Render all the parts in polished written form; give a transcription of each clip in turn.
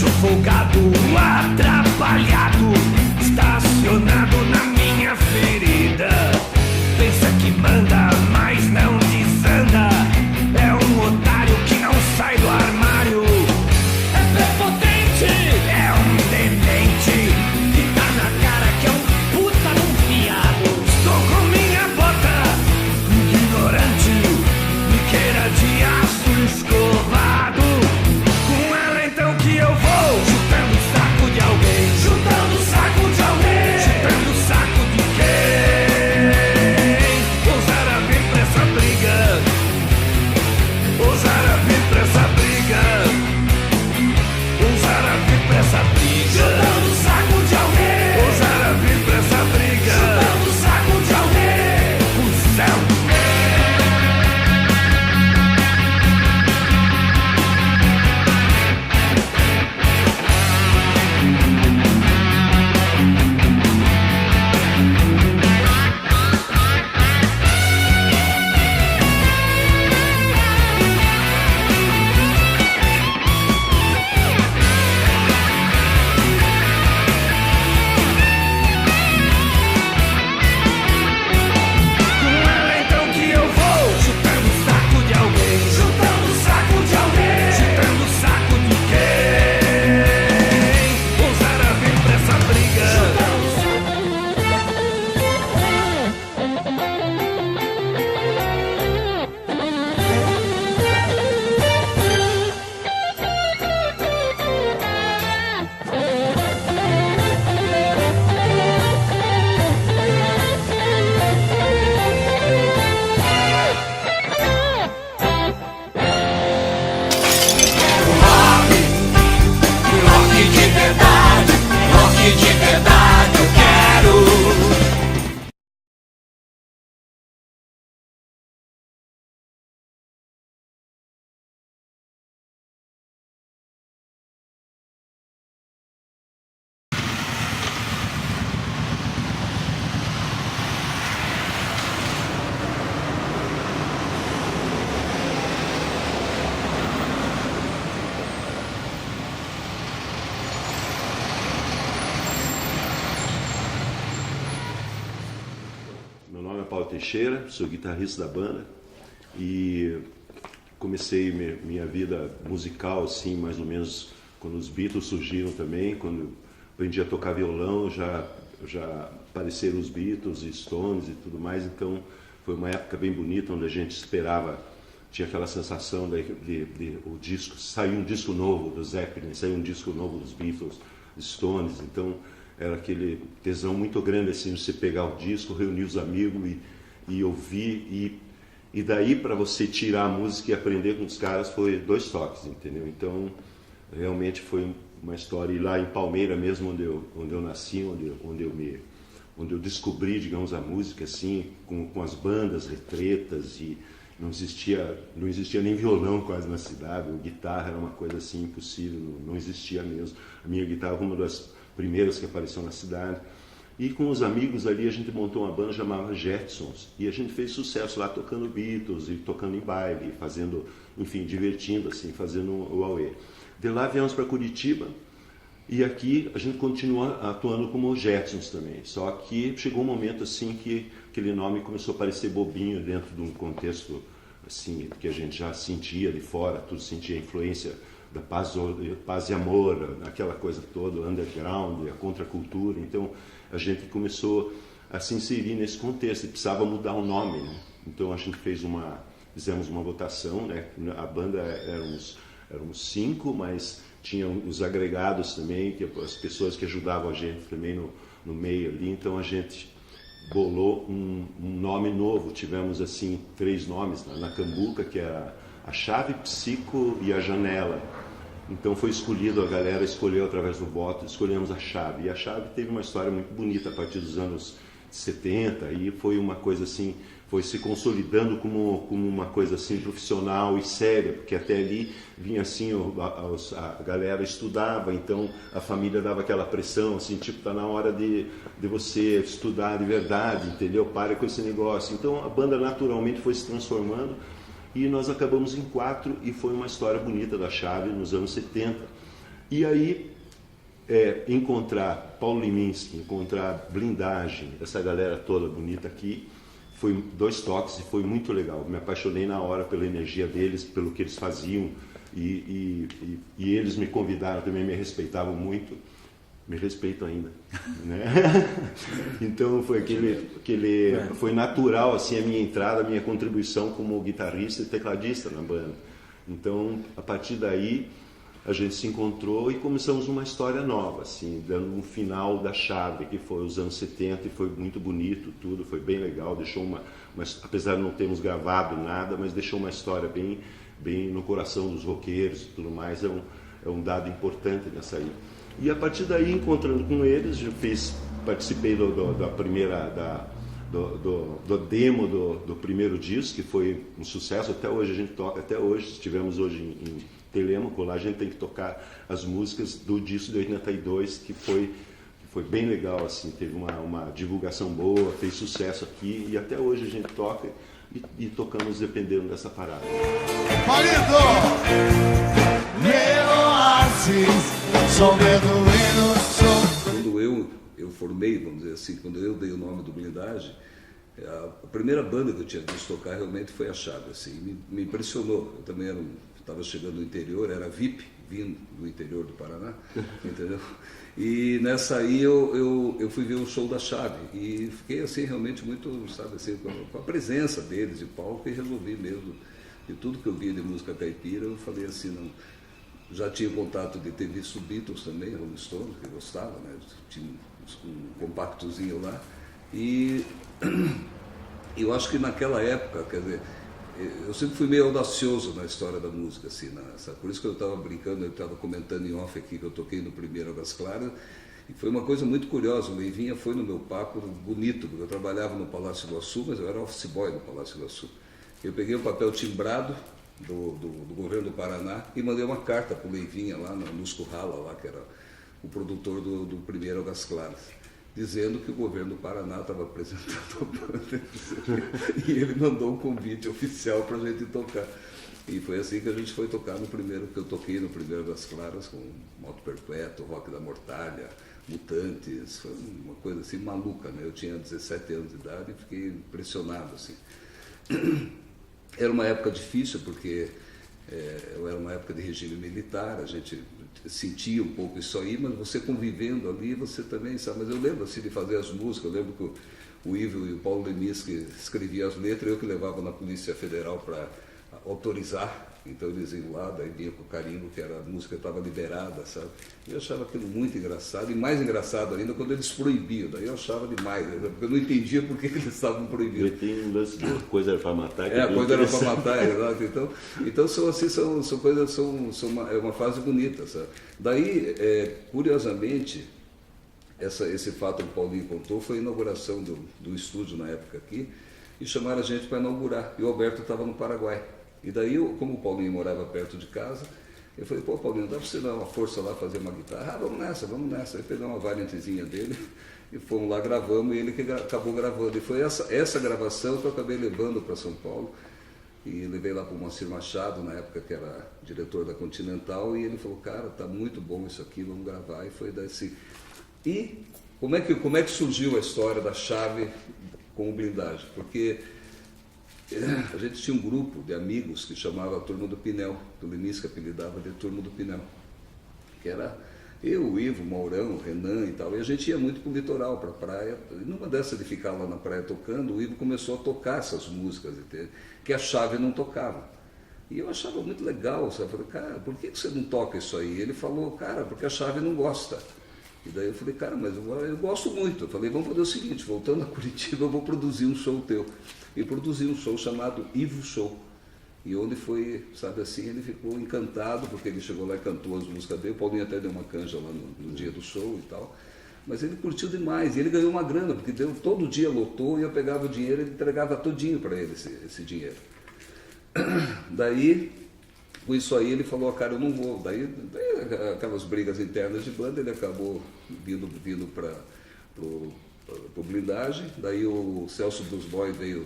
bicho folgado, atrapalhado, estacionado na minha ferida. Pensa que manda, mas não desanda. É um otário que não sai do armário. É prepotente, é um demente, que tá na cara que é um puta num fiado. Estou com minha bota, ignorante, biqueira de aço escovado. Com ela então que eu vou chutando o saco de alguém. Chutando o saco de alguém. Chutando o saco de quem ousara vir pra essa briga. Ousara vir pra essa briga. Ousara vir pra essa briga. Chutando o saco de alguém. Ousara vir pra essa briga. Chutando o saco de alguém. Cusão. Com ela então que eu vou chutando o saco de alguém. Chutando o saco de alguém. Chutando o saco de quem ousara vir pra essa briga. Rock de verdade, rock de verdade eu quero. Meu nome é Paulo Teixeira, sou guitarrista da banda e comecei minha vida musical assim, mais ou menos quando os Beatles surgiram também. Quando aprendi a tocar violão, já apareceram os Beatles e Stones e tudo mais. Então foi uma época bem bonita, onde a gente esperava, tinha aquela sensação de o disco, saiu um disco novo do Zeppelin, saiu um disco novo dos Beatles, Stones. Então era aquele tesão muito grande assim, você pegar o disco, reunir os amigos e ouvir, e daí para você tirar a música e aprender com os caras foi 2 toques, entendeu? Então realmente foi uma história. E lá em Palmeira mesmo, onde eu nasci, onde eu descobri, digamos, a música assim, com as bandas, retretas, e não existia nem violão quase na cidade. A guitarra era uma coisa assim impossível, não existia mesmo. A minha guitarra foi uma das primeiras que apareceu na cidade. E com os amigos ali a gente montou uma banda chamada Jetsons, e a gente fez sucesso lá tocando Beatles e tocando em baile, fazendo, enfim, divertindo assim, fazendo o auê. De lá viemos para Curitiba e aqui a gente continua atuando como Jetsons também. Só que chegou um momento assim que aquele nome começou a parecer bobinho dentro de um contexto assim que a gente já sentia de fora, tudo sentia a influência da paz e amor, aquela coisa toda, o underground, a contracultura. Então a gente começou a se inserir nesse contexto e precisava mudar o nome, né? Então a gente fizemos uma votação, né? A banda éramos 5, mas tinha os agregados também, que as pessoas que ajudavam a gente também no meio ali. Então a gente bolou um nome novo. Tivemos assim 3 nomes na Cambuca, que era a Chave, Psico e a Janela. Então foi escolhido, a galera escolheu através do voto, escolhemos a Chave. E a Chave teve uma história muito bonita a partir dos anos 70, e foi uma coisa assim, foi se consolidando como uma coisa assim profissional e séria, porque até ali vinha assim, a galera estudava, então a família dava aquela pressão, assim, tipo, tá na hora de você estudar de verdade, entendeu? Pare com esse negócio. Então a banda naturalmente foi se transformando, e nós acabamos em 4, e foi uma história bonita da Chave nos anos 70. E aí, encontrar Paulo Leminski, encontrar Blindagem, essa galera toda bonita aqui, foi 2 toques e foi muito legal. Me apaixonei na hora pela energia deles, pelo que eles faziam, e eles me convidaram também, me respeitavam muito. Me respeito ainda, né? Então foi natural assim a minha entrada, a minha contribuição como guitarrista e tecladista na banda. Então, a partir daí, a gente se encontrou e começamos uma história nova, assim, dando um final da chave, que foi os anos 70, e foi muito bonito tudo, foi bem legal, deixou apesar de não termos gravado nada, mas deixou uma história bem no coração dos roqueiros e tudo mais, é um dado importante nessa aí. E a partir daí, encontrando com eles, participei do demo do primeiro disco, que foi um sucesso. Até hoje a gente toca, estivemos hoje em Telêmaco, lá a gente tem que tocar as músicas do disco de 82, que foi bem legal, assim, teve uma divulgação boa, fez sucesso aqui, e até hoje a gente toca e tocamos dependendo dessa parada. Marido, meu oásis, sou beduíno, sou... Quando eu formei, vamos dizer assim, quando eu dei o nome do Blindagem, a primeira banda que eu tinha visto tocar realmente foi a Chave, assim, me impressionou. Eu também estava chegando do interior, era VIP, vindo do interior do Paraná, entendeu? E nessa aí eu fui ver o show da Chave e fiquei assim realmente muito, sabe, assim, com a presença deles de palco, e resolvi mesmo, de tudo que eu via de música caipira, eu falei assim, não, já tinha contato de ter visto Beatles também, Rolling Stones, que eu gostava, né, tinha um compactozinho lá, e eu acho que naquela época, quer dizer, eu sempre fui meio audacioso na história da música, assim, por isso que eu estava brincando, eu estava comentando em off aqui que eu toquei no primeiro Águas Claras, e foi uma coisa muito curiosa. O Leivinha foi no meu papo bonito, porque eu trabalhava no Palácio Iguaçu, mas eu era office boy no Palácio Iguaçu. Eu peguei um papel timbrado do governo do Paraná e mandei uma carta para o Leivinha lá no Nusco Rala, lá, que era o produtor do primeiro Águas Claras, dizendo que o governo do Paraná estava apresentando a banda e ele mandou um convite oficial para a gente tocar. E foi assim que a gente foi tocar que eu toquei no primeiro das Claras, com Moto Perpétuo, Rock da Mortalha, Mutantes, foi uma coisa assim maluca, né? Eu tinha 17 anos de idade e fiquei impressionado, assim. Era uma época difícil, porque era uma época de regime militar, a gente sentia um pouco isso aí, mas você convivendo ali, você também sabe. Mas eu lembro assim de fazer as músicas, eu lembro que o Ivo e o Paulo Leminski escreviam as letras, eu que levava na Polícia Federal para autorizar, então eles iam lá, daí vinha com o carimbo que a música estava liberada, sabe? Eu achava aquilo muito engraçado, e mais engraçado ainda quando eles proibiam, daí eu achava demais, né? Porque eu não entendia por que eles estavam proibindo. Tem um lance de coisa era para matar. A coisa era para matar, exato. Então são assim, são coisas, é uma fase bonita, sabe? Daí, curiosamente, esse fato que o Paulinho contou foi a inauguração do estúdio na época aqui, e chamaram a gente para inaugurar, e o Alberto estava no Paraguai. E daí, como o Paulinho morava perto de casa, eu falei, pô, Paulinho, dá para você dar uma força lá, fazer uma guitarra? Ah, vamos nessa. Aí peguei uma variantezinha dele e fomos lá, gravamos, e ele que acabou gravando. E foi essa gravação que eu acabei levando para São Paulo, e levei lá para o Moacir Machado, na época que era diretor da Continental, e ele falou, cara, tá muito bom isso aqui, vamos gravar. E foi desse... E como é que surgiu a história da Chave com o Blindagem? Porque a gente tinha um grupo de amigos que chamava a Turma do Pinel, do Leminski apelidava de Turma do Pinel, que era eu, o Ivo, o Maurão, o Renan e tal, e a gente ia muito para o litoral, para a praia, e numa dessas de ficar lá na praia tocando, o Ivo começou a tocar essas músicas, que a Chave não tocava. E eu achava muito legal, sabe? Eu falei, cara, por que você não toca isso aí? Ele falou, cara, porque a Chave não gosta. E daí eu falei, cara, mas eu gosto muito. Eu falei, vamos fazer o seguinte, voltando a Curitiba, eu vou produzir um show teu. E produzi um show chamado Ivo Show. E onde foi, sabe assim, ele ficou encantado, porque ele chegou lá e cantou as músicas dele. O Paulinho até deu uma canja lá no dia do show e tal. Mas ele curtiu demais. E ele ganhou uma grana, porque todo dia lotou, e eu pegava o dinheiro e entregava todinho para ele, esse dinheiro. Daí, com isso aí, ele falou, cara, eu não vou. Daí aquelas brigas internas de banda, ele acabou vindo para o Blindagem. Daí o Celso dos Boys veio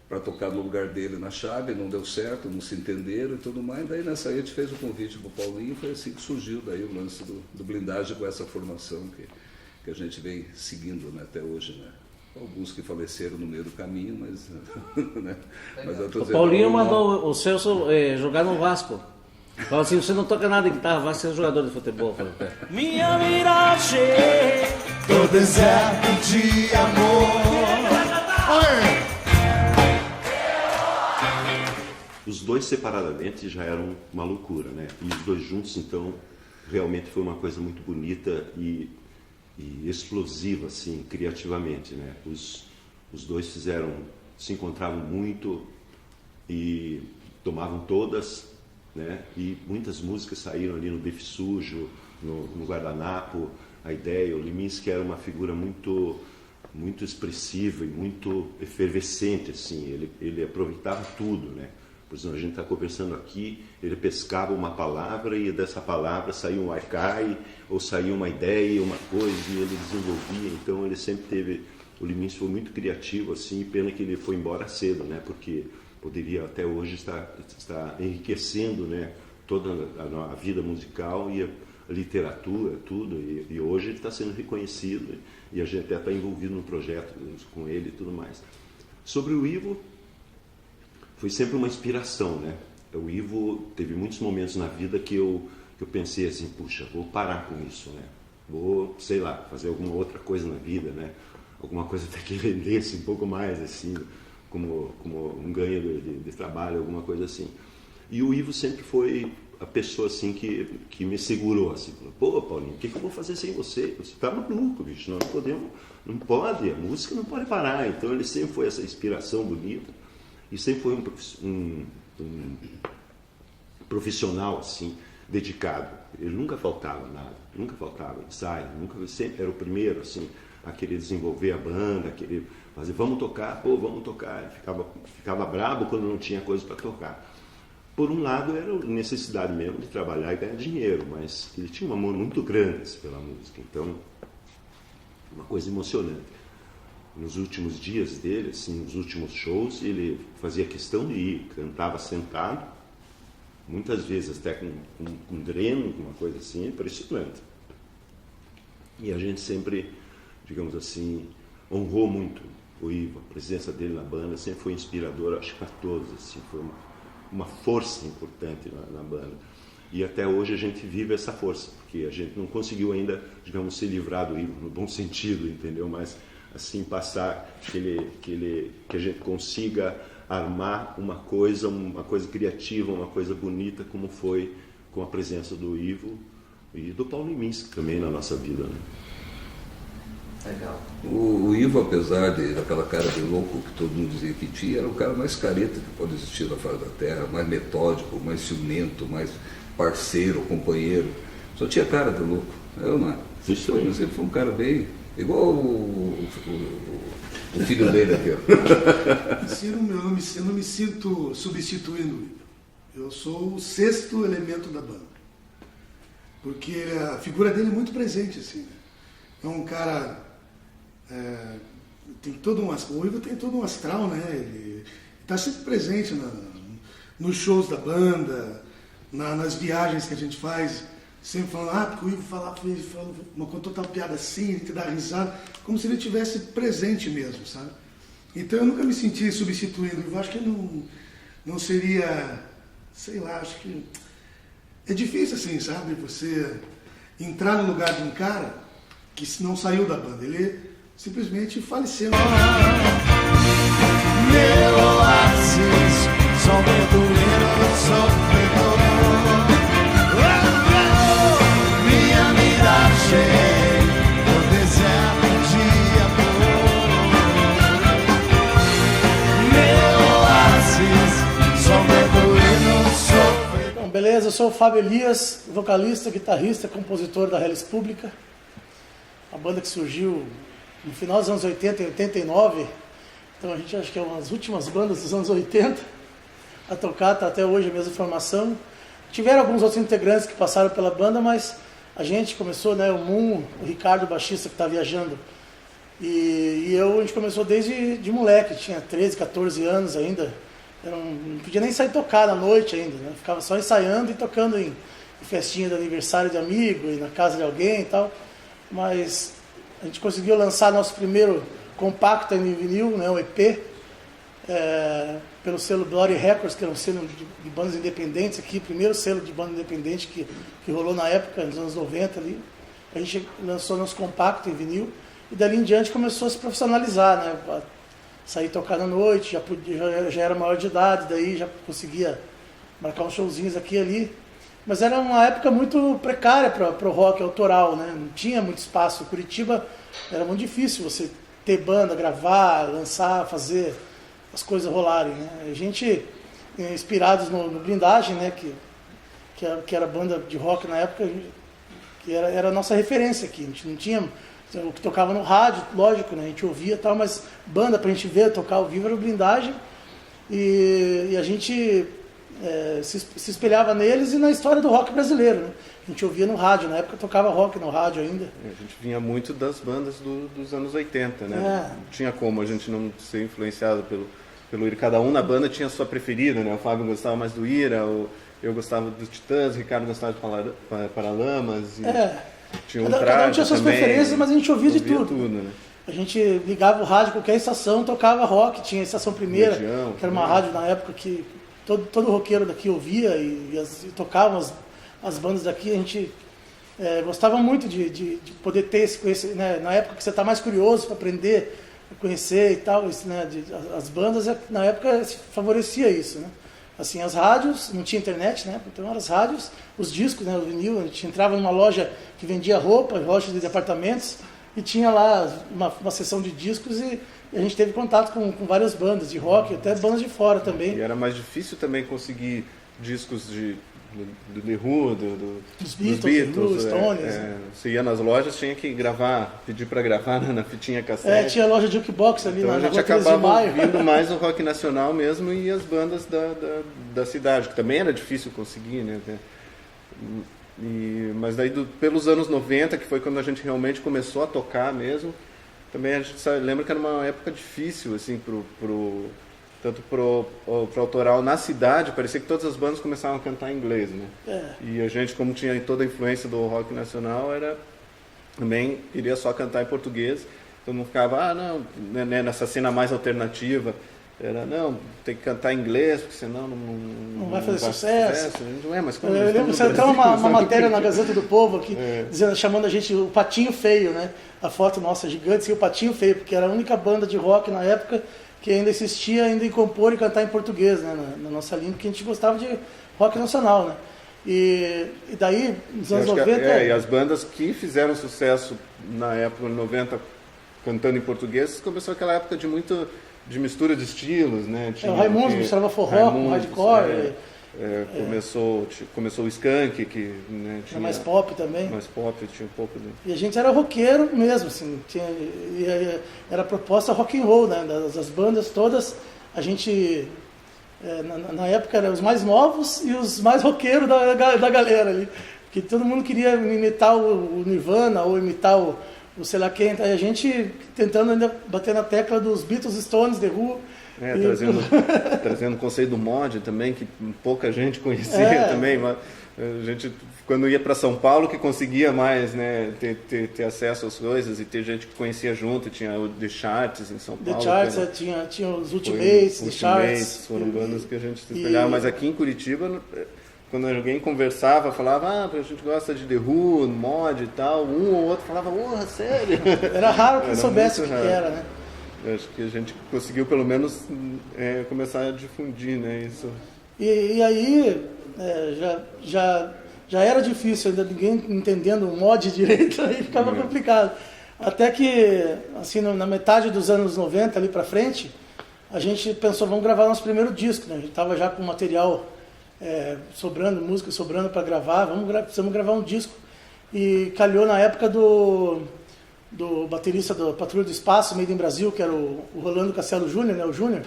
para tocar no lugar dele na chave, não deu certo, não se entenderam e tudo mais. Daí nessa aí a gente fez o convite para o Paulinho, foi assim que surgiu daí o lance do Blindagem com essa formação que a gente vem seguindo, né, até hoje, né? Alguns que faleceram no meio do caminho, mas... né? Mas o Paulinho mandou o Celso jogar no Vasco. Fala assim, você não toca nada de guitarra, vai ser jogador de futebol. Minha miragem do deserto de amor. Oi! Os dois separadamente já eram uma loucura, né? E os dois juntos, então, realmente foi uma coisa muito bonita e explosiva, assim, criativamente, né? Os dois se encontravam muito e tomavam todas, né? E muitas músicas saíram ali no Bife Sujo, no Guardanapo. A ideia, o Liminski era uma figura muito expressiva e muito efervescente, assim. Ele aproveitava tudo, né? Por exemplo, a gente está conversando aqui, ele pescava uma palavra e dessa palavra saía um haikai, ou saía uma ideia, uma coisa, e ele desenvolvia. Então ele sempre teve, o Liminski foi muito criativo, assim, pena que ele foi embora cedo, né? Porque poderia até hoje estar enriquecendo, né, toda a vida musical e a literatura, tudo. E hoje ele está sendo reconhecido e a gente até está envolvido no projeto com ele e tudo mais. Sobre o Ivo, foi sempre uma inspiração, né? O Ivo teve muitos momentos na vida que eu pensei assim, puxa, vou parar com isso, né? Vou, sei lá, fazer alguma outra coisa na vida, né? Alguma coisa até que rendesse um pouco mais, assim, como um ganho de trabalho, alguma coisa assim. E o Ivo sempre foi a pessoa, assim, que me segurou, assim, falou, pô, Paulinho, o que eu vou fazer sem você? Você tá maluco, bicho, nós não podemos, não pode, a música não pode parar. Então ele sempre foi essa inspiração bonita. E sempre foi um profissional, assim, dedicado. Ele nunca faltava nada, nunca faltava ensaio, sempre era o primeiro, assim, a querer desenvolver a banda, a querer fazer, vamos tocar, pô, vamos tocar. Ele ficava bravo quando não tinha coisa para tocar. Por um lado, era a necessidade mesmo de trabalhar e ganhar dinheiro, mas ele tinha um amor muito grande assim, pela música, então, uma coisa emocionante. Nos últimos dias dele, assim, nos últimos shows, ele fazia questão de ir, cantava sentado, muitas vezes até com dreno, uma coisa assim, impressionante. E a gente sempre, digamos assim, honrou muito o Ivo, a presença dele na banda sempre foi inspiradora, acho que para todos, assim, foi uma força importante na banda. E até hoje a gente vive essa força, porque a gente não conseguiu ainda, digamos, se livrar do Ivo, no bom sentido, entendeu? Mas assim passar que a gente consiga armar uma coisa criativa, uma coisa bonita, como foi com a presença do Ivo e do Paulo Liminski também na nossa vida, né? Legal. O Ivo, apesar daquela cara de louco que todo mundo dizia que tinha, era o cara mais careta que pode existir na face da Terra, mais metódico, mais ciumento, mais parceiro, companheiro. Só tinha cara de louco. Eu não. Isso aí. Ele foi um cara bem... Igual o filho dele aqui. Eu não me sinto substituindo o Ivo. Eu sou o sexto elemento da banda. Porque a figura dele é muito presente, assim. É um cara... tem todo o Ivo tem todo um astral, né? Ele está sempre presente nos shows da banda, nas viagens que a gente faz. Sempre falando, porque o Ivo fala uma total piada assim, ele te dá risada, como se ele estivesse presente mesmo, sabe? Então eu nunca me senti substituindo o Ivo, acho que não seria, sei lá, acho que é difícil assim, sabe? Você entrar no lugar de um cara que não saiu da banda, ele simplesmente faleceu. Meu oásis, só beduíno sofredor. Minha miragem, o deserto de amor. Meu oásis, só beduíno sofredor. Bom, beleza, eu sou o Fábio Elias, vocalista, guitarrista, compositor da Hellis Pública. A banda que surgiu no final dos anos 80 e 89, então a gente acha que é uma das últimas bandas dos anos 80 a tocar, está até hoje a mesma formação. Tiveram alguns outros integrantes que passaram pela banda, mas a gente começou, né, o Moon, o Ricardo, o baixista que está viajando A gente começou desde de moleque, tinha 13, 14 anos ainda. Não podia nem sair tocar na noite ainda, né? Ficava só ensaiando e tocando em festinha de aniversário de amigo e na casa de alguém e tal. Mas a gente conseguiu lançar nosso primeiro compacto em vinil, né, um EP, pelo selo Glory Records, que era um selo de bandas independentes aqui, primeiro selo de banda independente que rolou na época, nos anos 90 ali. A gente lançou nosso compacto em vinil e dali em diante começou a se profissionalizar, né? A sair tocar na noite, já era maior de idade, daí já conseguia marcar uns showzinhos aqui e ali. Mas era uma época muito precária para o rock autoral, né? Não tinha muito espaço. Em Curitiba era muito difícil você ter banda, gravar, lançar, fazer as coisas rolarem, né? A gente, inspirados no Blindagem, né? Que era banda de rock na época, que era a nossa referência aqui. A gente não tinha o que tocava no rádio, lógico, né? A gente ouvia e tal, mas banda pra gente ver, tocar ao vivo era o Blindagem. E a gente se espelhava neles e na história do rock brasileiro, né? A gente ouvia no rádio, na época tocava rock no rádio ainda. A gente vinha muito das bandas dos anos 80, né? Não tinha como a gente não ser influenciado pelo Ira. Cada um na banda tinha a sua preferida, né? O Fábio gostava mais do Ira, eu gostava dos Titãs, o Ricardo gostava de Paralamas. Tinha cada um tinha suas preferências, mas a gente ouvia de tudo. Né? A gente ligava o rádio, qualquer estação tocava rock, tinha a Estação Primeira, Legião, que era uma rádio na época que todo roqueiro daqui ouvia e tocavam as bandas daqui. A gente gostava muito de poder ter esse conhecimento, né? Na época que você está mais curioso para aprender, conhecer e tal, né? As bandas, na época favorecia isso, né? Assim, as rádios, não tinha internet, né? Então eram as rádios, os discos, né? O vinil, a gente entrava numa loja que vendia roupa, loja de departamentos, e tinha lá uma seção de discos e a gente teve contato com várias bandas de rock, até bandas de fora também. E era mais difícil também conseguir discos do The Who, dos Beatles, dos Stones. Você ia nas lojas, tinha que gravar, pedir para gravar na fitinha cassete. Tinha loja de jukebox ali então na a gente acabava ouvindo mais o rock nacional mesmo e as bandas da cidade, que também era difícil conseguir, né? Mas daí pelos anos 90, que foi quando a gente realmente começou a tocar mesmo, também a gente lembra que era uma época difícil, assim, tanto pro autoral na cidade, parecia que todas as bandas começavam a cantar em inglês, né? E a gente, como tinha toda a influência do rock nacional, também queria só cantar em português, então não ficava, né, nessa cena mais alternativa, tem que cantar em inglês, porque senão não vai fazer sucesso. Mas como eu lembro que saiu até uma matéria na Gazeta do Povo aqui, chamando a gente o Patinho Feio, né? A foto nossa gigante, e o Patinho Feio, porque era a única banda de rock na época que ainda existia ainda em compor e cantar em português, né? Na nossa língua, porque a gente gostava de rock nacional, né? E daí, nos anos 90... e as bandas que fizeram sucesso na época, 90, cantando em português, começou aquela época de mistura de estilos, né? O Raimundos misturava forró com hardcore. Começou o Skunk, que, né, tinha mais pop também. Mais pop, tinha um pouco de... E a gente era roqueiro mesmo, assim, era proposta rock and roll, né? Das bandas todas, a gente, na época, eram os mais novos e os mais roqueiros da galera ali, que todo mundo queria imitar o Nirvana ou imitar o sei lá quem, a gente tentando ainda bater na tecla dos Beatles, Stones, The Who. Trazendo o conceito do mod também, que pouca gente conhecia também, mas a gente, quando ia para São Paulo, que conseguia mais, né, ter acesso às coisas e ter gente que conhecia junto, tinha o The Charts em São Paulo. The Charts, tinha os Ultimates, The Charts. Foram bandas que a gente se espelhava, mas aqui em Curitiba, quando alguém conversava, falava, a gente gosta de The Who, mod e tal, um ou outro falava, sério? Era raro que soubesse o que era, né? Eu acho que a gente conseguiu pelo menos começar a difundir, né, isso. E aí já era difícil, ainda ninguém entendendo o mod direito, aí ficava complicado. Até que, assim, na metade dos anos 90 ali pra frente, a gente pensou, vamos gravar nosso primeiro disco, né? A gente tava já com material sobrando, música sobrando para gravar, precisamos gravar um disco. E calhou na época do baterista do Patrulha do Espaço, Made in Brasil, que era o Rolando Castelo Júnior, né, o Júnior.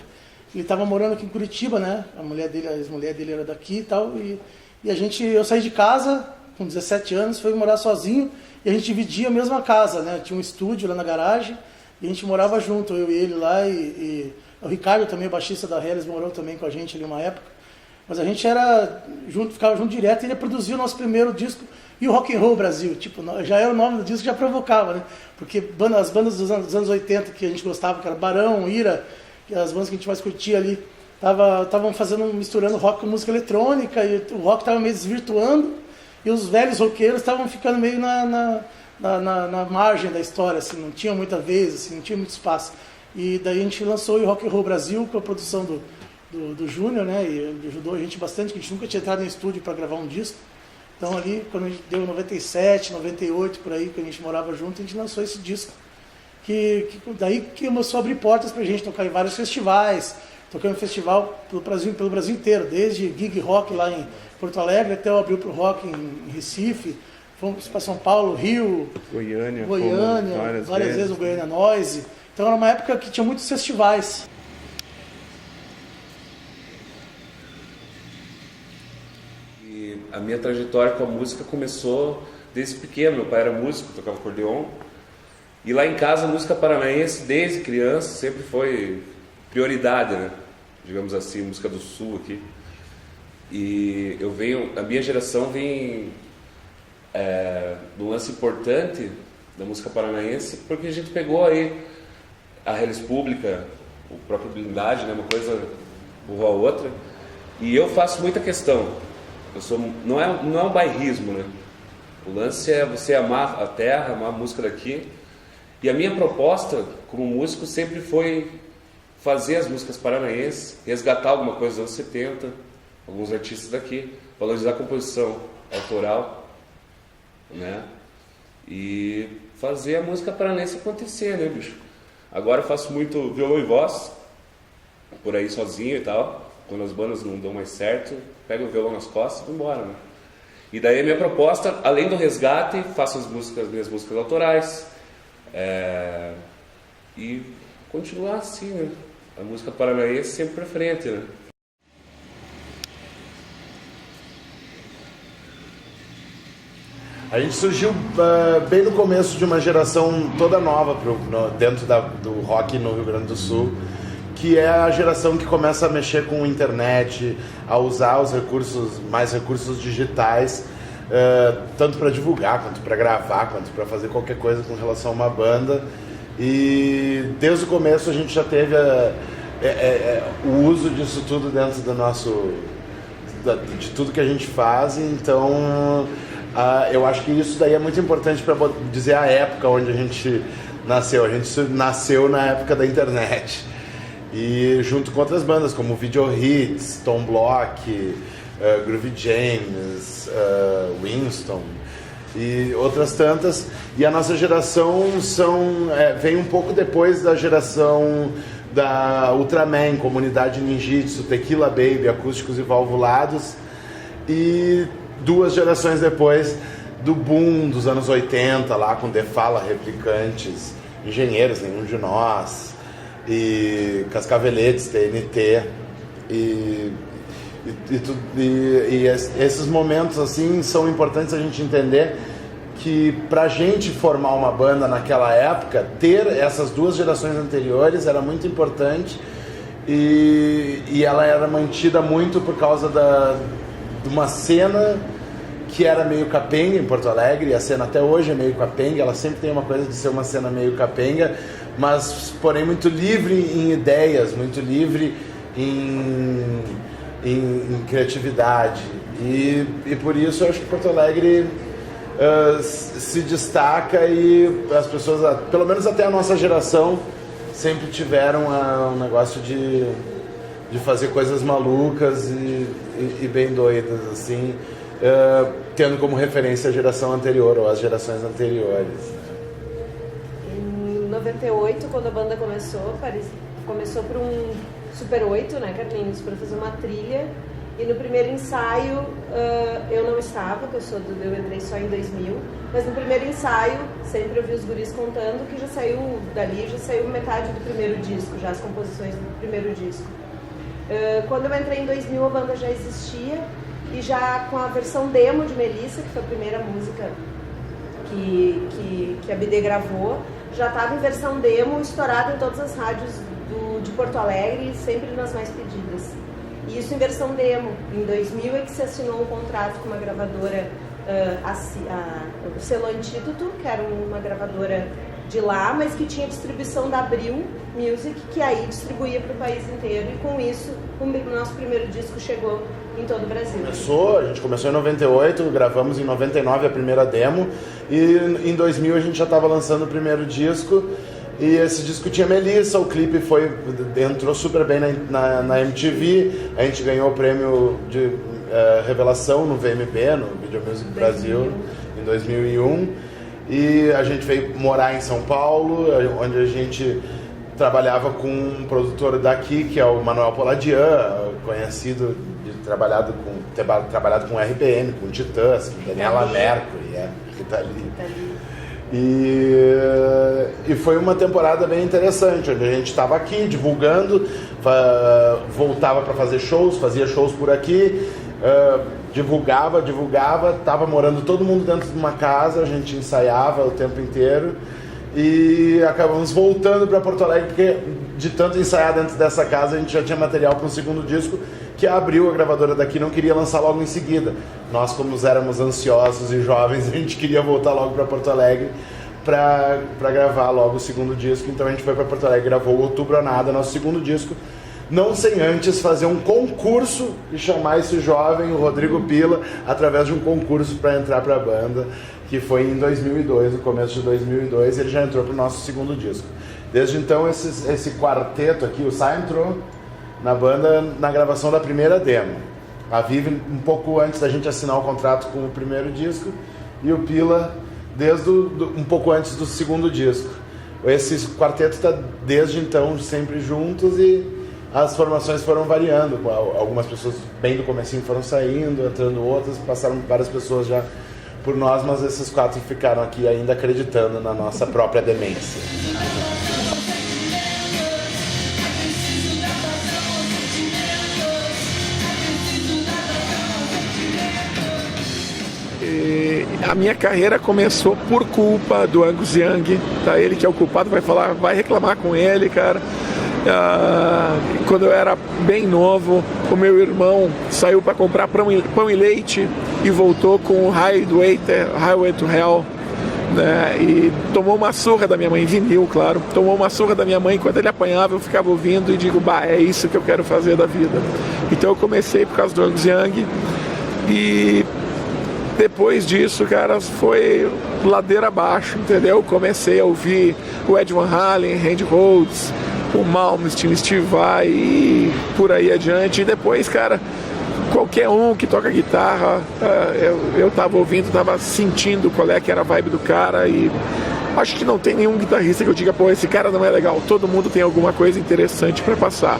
Ele estava morando aqui em Curitiba, né? A ex-mulher dele era daqui e tal. E eu saí de casa com 17 anos, fui morar sozinho e a gente dividia a mesma casa, né? Tinha um estúdio lá na garagem E a gente morava junto, eu e ele lá, e o Ricardo também, o baixista da Hellis, morou também com a gente ali uma época. Mas a gente era junto, ficava junto direto, e ele produziu o nosso primeiro disco, e o Rock and Roll Brasil, tipo, já era o nome do disco, já provocava, né? Porque as bandas dos anos 80 que a gente gostava, que era Barão, Ira, que as bandas que a gente mais curtia ali, estavam misturando rock com música eletrônica, e o rock estava meio desvirtuando, e os velhos roqueiros estavam ficando meio na margem da história, assim, não tinha muita vez, assim, não tinha muito espaço. E daí a gente lançou o Rock and Roll Brasil com a produção do Júnior, né? E ele ajudou a gente bastante, que a gente nunca tinha entrado em estúdio para gravar um disco. Então ali, quando a gente deu 97, 98, por aí, que a gente morava junto, a gente lançou esse disco. Daí que começou a abrir portas pra gente tocar em vários festivais, tocando em festival pelo Brasil inteiro, desde gig rock lá em Porto Alegre até o Abril pro Rock em Recife. Fomos para São Paulo, Rio, Goiânia várias vezes o Goiânia Noise. Então era uma época que tinha muitos festivais. E a minha trajetória com a música começou desde pequeno. Meu pai era músico, tocava acordeon. E lá em casa a música paranaense, desde criança, sempre foi prioridade, né? Digamos assim, música do Sul aqui. E a minha geração vem de um lance importante da música paranaense, porque a gente pegou aí a Hellis Pública, o próprio Blindagem, né, uma coisa levou a outra, e eu faço muita questão. Não é um bairrismo, né? O lance é você amar a terra, amar a música daqui, e a minha proposta como músico sempre foi fazer as músicas paranaenses, resgatar alguma coisa dos anos 70, alguns artistas daqui, valorizar a composição autoral, né? E fazer a música paranaense acontecer, né, bicho? Agora eu faço muito violão e voz, por aí sozinho e tal. Quando as bandas não dão mais certo, pego o violão nas costas e vou embora, né? E daí a minha proposta, além do resgate, faço minhas músicas autorais, e continuar assim, né? A música paranaense sempre pra frente, né? A gente surgiu bem no começo de uma geração toda nova dentro do rock no Rio Grande do Sul, que é a geração que começa a mexer com a internet, a usar mais recursos digitais, tanto para divulgar, quanto para gravar, quanto para fazer qualquer coisa com relação a uma banda. E desde o começo a gente já teve o uso disso tudo dentro de tudo que a gente faz, então... eu acho que isso daí é muito importante para dizer a época onde a gente nasceu. A gente nasceu na época da internet. E junto com outras bandas como Video Hits, Tom Block, Groovy James, Winston e outras tantas. E a nossa geração vem um pouco depois da geração da Ultraman, Comunidade Ninjitsu, Tequila Baby, Acústicos e Valvulados. E 2 gerações depois do boom dos anos 80, lá com Defala, Replicantes, Engenheiros, Nenhum de Nós, e Cascaveletes, TNT, e esses momentos assim são importantes a gente entender que pra gente formar uma banda naquela época, ter essas 2 gerações anteriores era muito importante, e ela era mantida muito por causa de uma cena que era meio capenga em Porto Alegre, e a cena até hoje é meio capenga, ela sempre tem uma coisa de ser uma cena meio capenga, mas porém muito livre em ideias, muito livre em criatividade, e por isso eu acho que Porto Alegre se destaca, e as pessoas, pelo menos até a nossa geração, sempre tiveram um negócio de fazer coisas malucas e bem doidas, assim, tendo como referência a geração anterior ou as gerações anteriores. Em 98, quando a banda começou por um Super 8, né, Carlinhos, para fazer uma trilha, e no primeiro ensaio eu não estava, porque eu entrei só em 2000, mas no primeiro ensaio, sempre eu vi os guris contando que já saiu metade do primeiro disco, já as composições do primeiro disco. Quando eu entrei em 2000, a banda já existia, e já com a versão demo de Melissa, que foi a primeira música que a BD gravou, já estava em versão demo, estourado em todas as rádios de Porto Alegre, sempre nas mais pedidas. E isso em versão demo. Em 2000 é que se assinou um contrato com uma gravadora, o selo Antídoto, que era uma gravadora de lá, mas que tinha distribuição da Abril Music, que aí distribuía para o país inteiro, e com isso o nosso primeiro disco chegou em todo o Brasil. A gente começou em 98, gravamos em 99 a primeira demo, e em 2000 a gente já estava lançando o primeiro disco, e esse disco tinha Melissa, o clipe entrou super bem na MTV, a gente ganhou o prêmio de revelação no VMB, no Video Music Brasil, em 2001, e a gente veio morar em São Paulo, onde a gente trabalhava com um produtor daqui, que é o Manuel Poladian, conhecido de ter trabalhado com RPM, com Titãs, com Daniela Mercury, que está ali. E foi uma temporada bem interessante, onde a gente estava aqui divulgando, voltava para fazer shows, fazia shows por aqui, divulgava, estava morando todo mundo dentro de uma casa, a gente ensaiava o tempo inteiro e acabamos voltando para Porto Alegre, porque de tanto ensaiar dentro dessa casa a gente já tinha material para um segundo disco, que abriu a gravadora daqui, não queria lançar logo em seguida. Nós, como éramos ansiosos e jovens, a gente queria voltar logo para Porto Alegre para gravar logo o segundo disco, então a gente foi para Porto Alegre, gravou Outubro a Nada, nosso segundo disco, não sem antes fazer um concurso e chamar esse jovem, o Rodrigo Pila, através de um concurso para entrar para a banda, que foi em 2002, no começo de 2002, ele já entrou para o nosso segundo disco. Desde então, esse quarteto aqui, o Sai entrou na banda na gravação da primeira demo. A Vivi um pouco antes da gente assinar o contrato com o primeiro disco, e o Pila desde um pouco antes do segundo disco. Esse quarteto está desde então sempre juntos, e as formações foram variando. Algumas pessoas bem do comecinho foram saindo, entrando outras, passaram várias pessoas já por nós, mas esses 4 ficaram aqui ainda acreditando na nossa própria demência. A minha carreira começou por culpa do Angus Young, tá? Ele que é o culpado, vai reclamar com ele, cara. Quando eu era bem novo, o meu irmão saiu para comprar pão e leite e voltou com o Highway to Hell, né? E tomou uma surra da minha mãe, vinil, claro, tomou uma surra da minha mãe. Enquanto ele apanhava, eu ficava ouvindo e digo, é isso que eu quero fazer da vida. Então eu comecei por causa do Angus Young, e depois disso, cara, foi ladeira abaixo, entendeu? Comecei a ouvir o Ed Van Halen, Randy Rhoads, o Malmsteen, Steve Vai e por aí adiante. E depois, cara, qualquer um que toca guitarra, eu tava ouvindo, tava sentindo qual é que era a vibe do cara, e acho que não tem nenhum guitarrista que eu diga, esse cara não é legal. Todo mundo tem alguma coisa interessante para passar.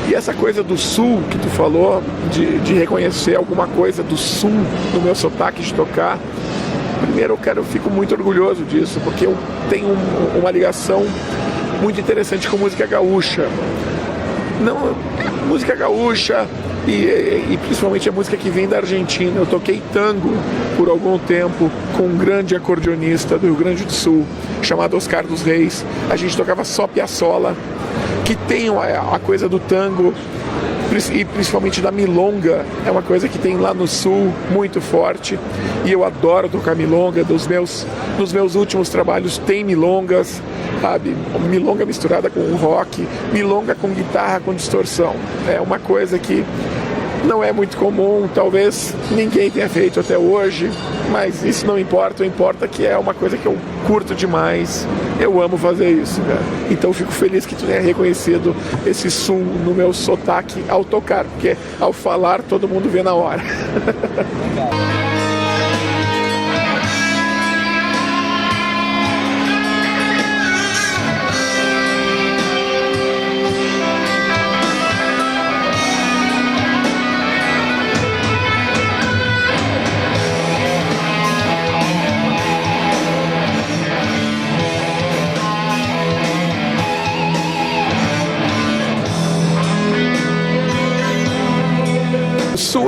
E essa coisa do sul que tu falou, de reconhecer alguma coisa do sul no meu sotaque de tocar, primeiro eu fico muito orgulhoso disso, porque eu tenho uma ligação muito interessante com música gaúcha. Música gaúcha e principalmente a música que vem da Argentina. Eu toquei tango por algum tempo com um grande acordeonista do Rio Grande do Sul, chamado Oscar dos Reis. A gente tocava só piazzolla, que tem a coisa do tango e principalmente da milonga, é uma coisa que tem lá no sul muito forte, e eu adoro tocar milonga. Nos meus últimos trabalhos tem milongas, sabe? Milonga misturada com rock, milonga com guitarra com distorção. É uma coisa que não é muito comum, talvez ninguém tenha feito até hoje, mas isso não importa, o importa que é uma coisa que eu curto demais, eu amo fazer isso, cara. Então fico feliz que tu tenha reconhecido esse sul no meu sotaque ao tocar, porque ao falar todo mundo vê na hora.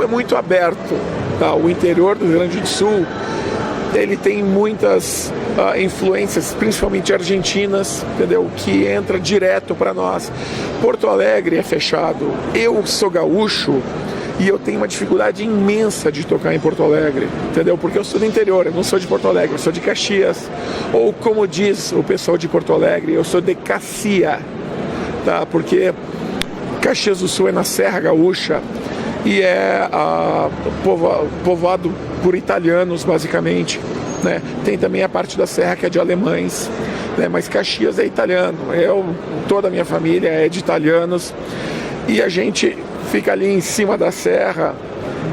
é muito aberto, tá? O interior do Rio Grande do Sul, ele tem muitas influências, principalmente argentinas, entendeu? Que entra direto para nós. Porto Alegre é fechado. Eu sou gaúcho e eu tenho uma dificuldade imensa de tocar em Porto Alegre, entendeu? Porque eu sou do interior, eu não sou de Porto Alegre, eu sou de Caxias. Ou como diz o pessoal de Porto Alegre, eu sou de Cacia, tá? Porque Caxias do Sul é na Serra Gaúcha e é povoado por italianos, basicamente, né? Tem também a parte da serra que é de alemães, né? Mas Caxias é italiano. Toda a minha família é de italianos e a gente fica ali em cima da serra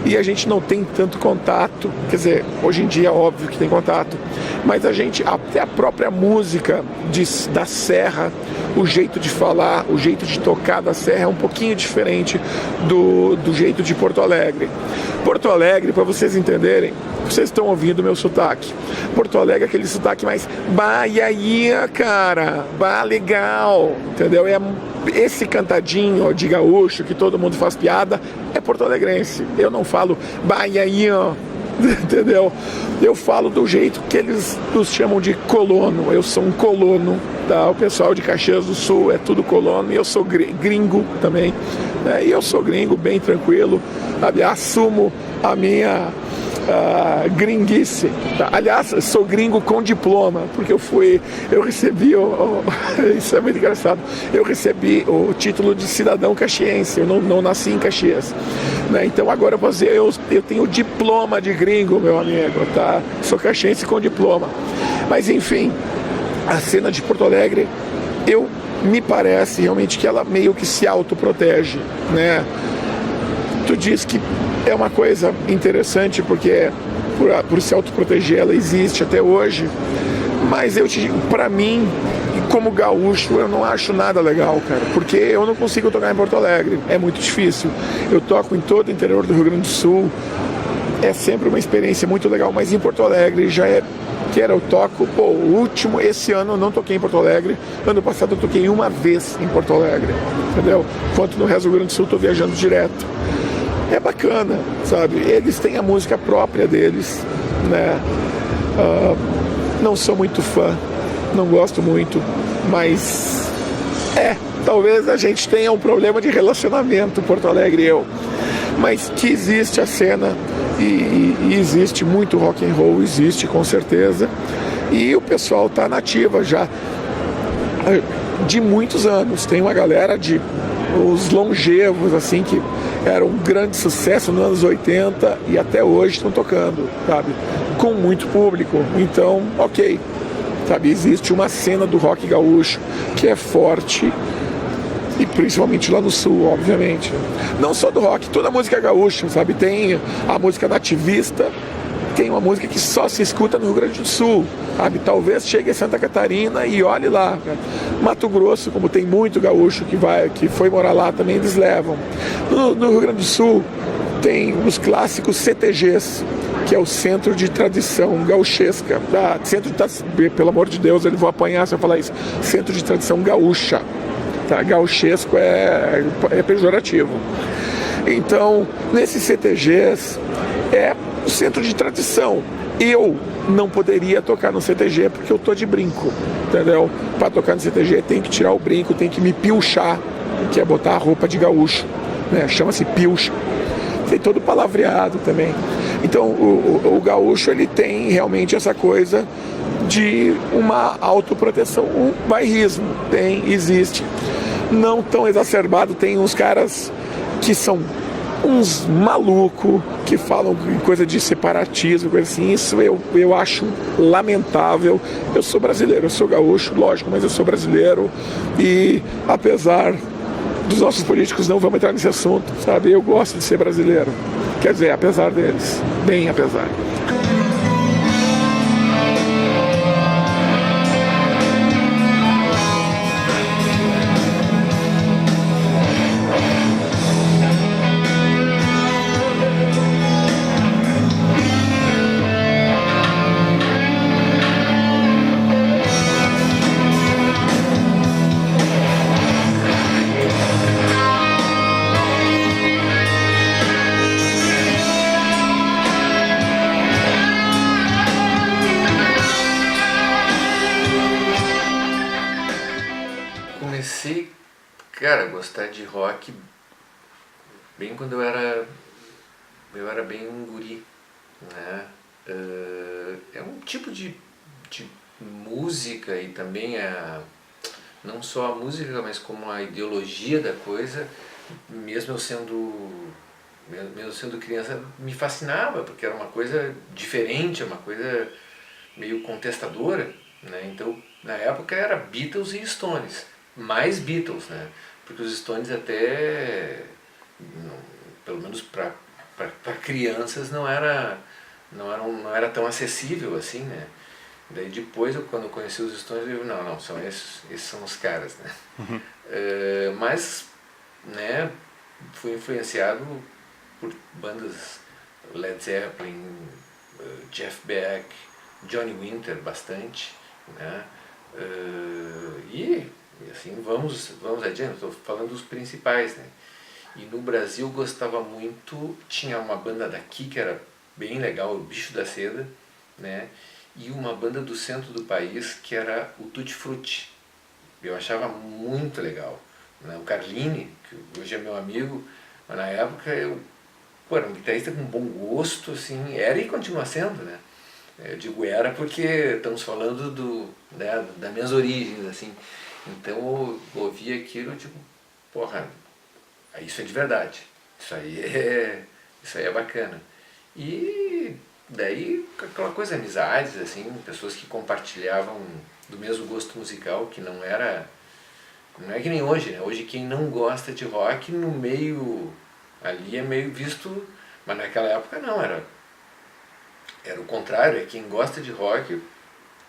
e a gente não tem tanto contato. Quer dizer, hoje em dia é óbvio que tem contato, mas até a própria música da serra, o jeito de falar, o jeito de tocar da serra é um pouquinho diferente do jeito de Porto Alegre. Porto Alegre, para vocês entenderem, vocês estão ouvindo o meu sotaque. Porto Alegre é aquele sotaque mais baiaia, cara, legal, entendeu? Esse cantadinho de gaúcho que todo mundo faz piada é porto-alegrense. Eu não falo baiaia, entendeu? Eu falo do jeito que eles nos chamam de colono. Eu sou um colono, tá? O pessoal de Caxias do Sul é tudo colono e eu sou gringo também, né? E eu sou gringo bem tranquilo, sabe? Assumo a minha gringuice, tá? Aliás, sou gringo com diploma, porque eu recebi isso é muito engraçado, eu recebi o título de cidadão caxiense, eu não nasci em Caxias, né? Então agora eu tenho diploma de gringo, meu amigo, tá? Sou caxiense com diploma. Mas enfim, a cena de Porto Alegre, me parece realmente que ela meio que se autoprotege, né? Tu diz que é uma coisa interessante porque por se autoproteger ela existe até hoje, mas eu te digo, pra mim, como gaúcho, eu não acho nada legal, cara, porque eu não consigo tocar em Porto Alegre, é muito difícil. Eu toco em todo o interior do Rio Grande do Sul, é sempre uma experiência muito legal, mas em Porto Alegre eu toco, esse ano eu não toquei em Porto Alegre, ano passado eu toquei uma vez em Porto Alegre, entendeu? Enquanto no resto do Rio Grande do Sul eu tô viajando direto. É bacana, sabe? Eles têm a música própria deles, né? Não sou muito fã, não gosto muito, mas talvez a gente tenha um problema de relacionamento, Porto Alegre e eu. Mas que existe a cena e existe muito rock and roll, existe com certeza. E o pessoal tá nativa já de muitos anos. Tem uma galera os longevos, assim, que era um grande sucesso nos anos 80 e até hoje estão tocando, sabe? Com muito público. Então, ok, sabe? Existe uma cena do rock gaúcho que é forte e principalmente lá no sul, obviamente. Não só do rock, toda a música gaúcha, sabe? Tem a música nativista, tem uma música que só se escuta no Rio Grande do Sul, sabe? Talvez chegue a Santa Catarina e olhe lá, cara. Mato Grosso, como tem muito gaúcho que foi morar lá, também eles levam. No Rio Grande do Sul tem os clássicos CTGs, que é o Centro de Tradição Gauchesca. Pelo amor de Deus, eles vão apanhar se eu falar isso. Centro de Tradição Gaúcha. Tá? Gauchesco é pejorativo. Então, nesses CTGs é o centro de tradição. Eu não poderia tocar no CTG porque eu tô de brinco, entendeu? Para tocar no CTG tem que tirar o brinco, tem que me pilchar, que é botar a roupa de gaúcho, né? Chama-se pilcha. Tem todo palavreado também. Então o gaúcho, ele tem realmente essa coisa de uma autoproteção, um bairrismo, existe. Não tão exacerbado, tem uns caras que são uns malucos que falam coisa de separatismo, coisa assim. Isso eu acho lamentável. Eu sou brasileiro, eu sou gaúcho, lógico, mas eu sou brasileiro e apesar dos nossos políticos, não vamos entrar nesse assunto, sabe? Eu gosto de ser brasileiro, quer dizer, apesar deles, bem apesar. comecei, cara, a gostar de rock bem quando eu era bem um guri, né? É um tipo de música e também não só a música, mas como a ideologia da coisa, mesmo eu sendo criança, me fascinava, porque era uma coisa diferente, uma coisa meio contestadora, né? Então, na época era Beatles e Stones, mais Beatles, né? Porque os Stones até, pelo menos para crianças, não era tão acessível assim, né? Daí depois, quando eu conheci os Stones, eu não, são esses são os caras, né? Mas, né, fui influenciado por bandas Led Zeppelin, Jeff Beck, Johnny Winter bastante, né? E assim, vamos adiante, estou falando dos principais, né? E no Brasil eu gostava muito, tinha uma banda daqui que era bem legal, o Bicho da Seda, né? E uma banda do centro do país que era o Tutti Frutti. Eu achava muito legal, né? O Carlini, que hoje é meu amigo, mas na época eu era um guitarrista com bom gosto, assim, era e continua sendo, né? Eu digo era porque estamos falando das minhas origens, assim. Então eu ouvia aquilo, tipo, porra, isso é de verdade, isso aí é bacana. E daí aquela coisa, amizades, assim, pessoas que compartilhavam do mesmo gosto musical, que não é que nem hoje, né? Hoje quem não gosta de rock no meio ali é meio visto, mas naquela época não, era o contrário, é quem gosta de rock, o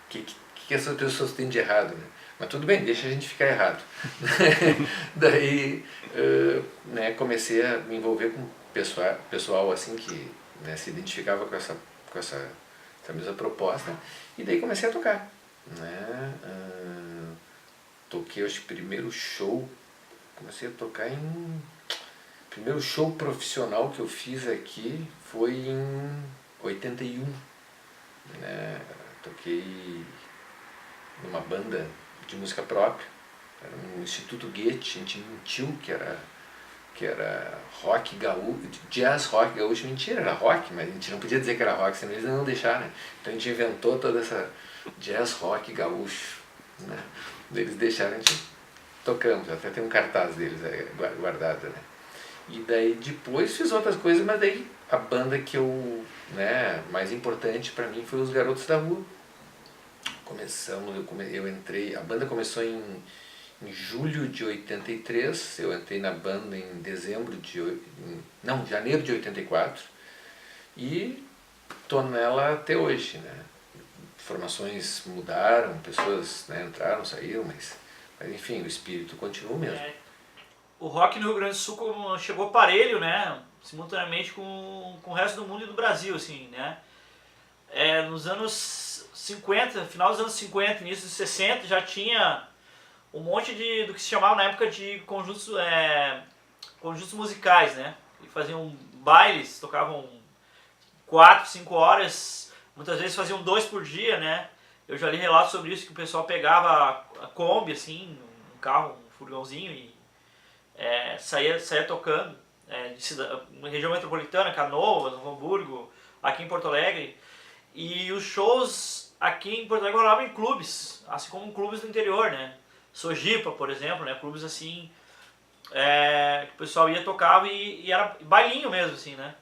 que essas pessoas têm de errado, né? Mas tudo bem, deixa a gente ficar errado. Daí, né, comecei a me envolver com pessoal assim que, né, se identificava com essa mesma proposta, e daí comecei a tocar, né? Toquei, acho que comecei a tocar primeiro show profissional que eu fiz aqui foi em 81, né? Toquei numa banda de música própria, era um Instituto Goethe, a gente mentiu que era rock gaúcho, jazz rock gaúcho, mentira, era rock, mas a gente não podia dizer que era rock, senão eles não deixaram, né? Então a gente inventou toda essa jazz rock gaúcho, né? Eles deixaram, a gente tocamos, até tem um cartaz deles guardado, né? E daí depois fiz outras coisas, mas daí a banda que mais importante para mim foi os Garotos da Rua. Eu entrei, a banda começou em julho de 83, eu entrei na banda em janeiro de 84, e tô nela até hoje, né? Formações mudaram, pessoas, né, entraram, saíram, mas enfim, o espírito continua o mesmo. O rock no Rio Grande do Sul chegou parelho, né, simultaneamente com o resto do mundo e do Brasil, assim, né? Nos anos 50, final dos anos 50, início dos 60, já tinha um monte do que se chamava na época de conjuntos musicais, né? E faziam bailes, tocavam 4, 5 horas, muitas vezes faziam 2 por dia, né? Eu já li relatos sobre isso, que o pessoal pegava a Kombi, assim, um carro, um furgãozinho, e saía tocando, na região metropolitana, Canoas, Novo Hamburgo, aqui em Porto Alegre. E os shows aqui em Porto Alegre rolavam em clubes, assim como clubes do interior, né? Sojipa, por exemplo, né? Clubes assim, que o pessoal ia, tocava e era bailinho mesmo, assim, né?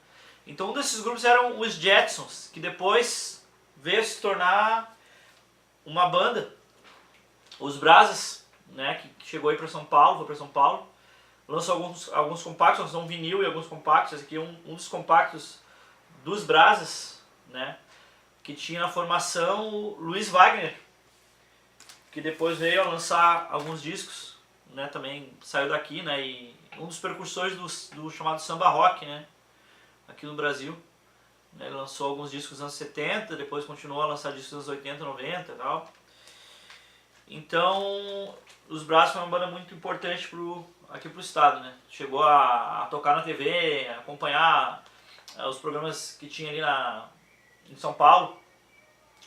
Então um desses grupos eram os Jetsons, que depois veio se tornar uma banda. Os Brazos, né? Que chegou aí para São Paulo, foi para São Paulo, lançou alguns compactos, lançou um vinil e alguns compactos. Esse aqui é um dos compactos dos Brazos, né? Que tinha na formação o Luiz Wagner, que depois veio a lançar alguns discos, né, também saiu daqui, né, e um dos precursores do chamado samba rock, né, aqui no Brasil, né, ele lançou alguns discos nos anos 70, depois continuou a lançar discos nos anos 80, 90 e tal. Então, os Brazos foi uma banda muito importante aqui pro estado, né, chegou a tocar na TV, a acompanhar os programas que tinha ali em São Paulo,